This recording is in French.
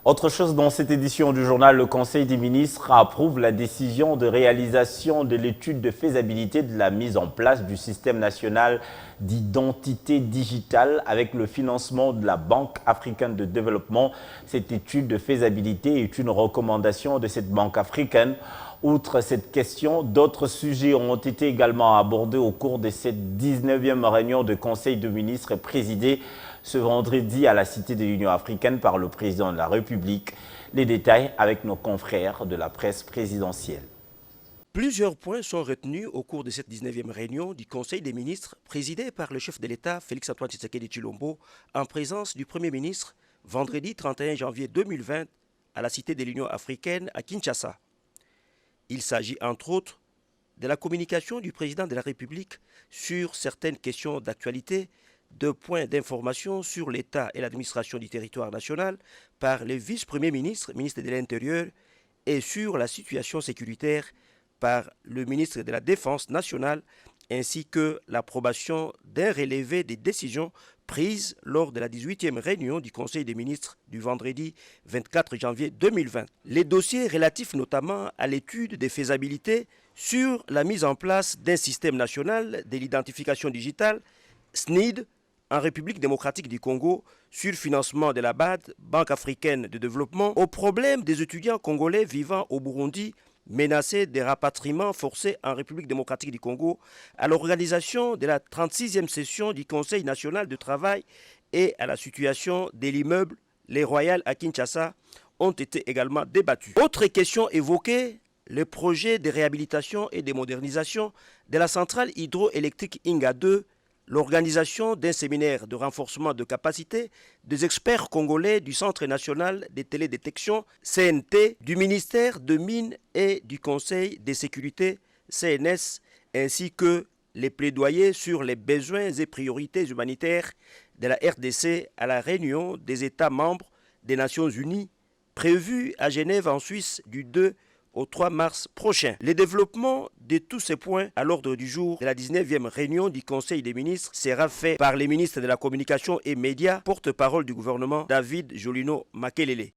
Autre chose dans cette édition du journal, le Conseil des ministres approuve la décision de réalisation de l'étude de faisabilité de la mise en place du système national d'identité digitale avec le financement de la Banque africaine de développement. Cette étude de faisabilité est une recommandation de cette banque africaine. Outre cette question, d'autres sujets ont été également abordés au cours de cette 19e réunion de Conseil des ministres présidée ce vendredi à la Cité de l'Union africaine par le président de la République. Les détails avec nos confrères de la presse présidentielle. Plusieurs points sont retenus au cours de cette 19e réunion du Conseil des ministres présidée par le chef de l'État Félix-Antoine Tshisekedi Tshilombo en présence du Premier ministre vendredi 31 janvier 2020 à la Cité de l'Union africaine à Kinshasa. Il s'agit entre autres de la communication du président de la République sur certaines questions d'actualité, de points d'information sur l'État et l'administration du territoire national par les vice-premiers ministres, ministre de l'Intérieur, et sur la situation sécuritaire par le ministre de la Défense nationale, ainsi que l'approbation d'un relevé des décisions prises lors de la 18e réunion du Conseil des ministres du vendredi 24 janvier 2020. Les dossiers relatifs notamment à l'étude des faisabilités sur la mise en place d'un système national de l'identification digitale, SNID, en République démocratique du Congo, sur le financement de la BAD, Banque africaine de développement, aux problèmes des étudiants congolais vivant au Burundi, menacés de rapatriement forcé en République démocratique du Congo, à l'organisation de la 36e session du Conseil national de travail et à la situation de l'immeuble Les Royales à Kinshasa, ont été également débattus. Autre question évoquée, le projet de réhabilitation et de modernisation de la centrale hydroélectrique Inga 2, l'organisation d'un séminaire de renforcement de capacité des experts congolais du Centre national de télédétection CNT, du ministère de Mines et du Conseil de sécurité CNS, ainsi que les plaidoyers sur les besoins et priorités humanitaires de la RDC à la réunion des États membres des Nations Unies prévue à Genève en Suisse du 2 au 3 mars prochain. Le développement de tous ces points à l'ordre du jour de la 19e réunion du Conseil des ministres sera fait par les ministres de la Communication et Médias, porte-parole du gouvernement David Jolino Makelele.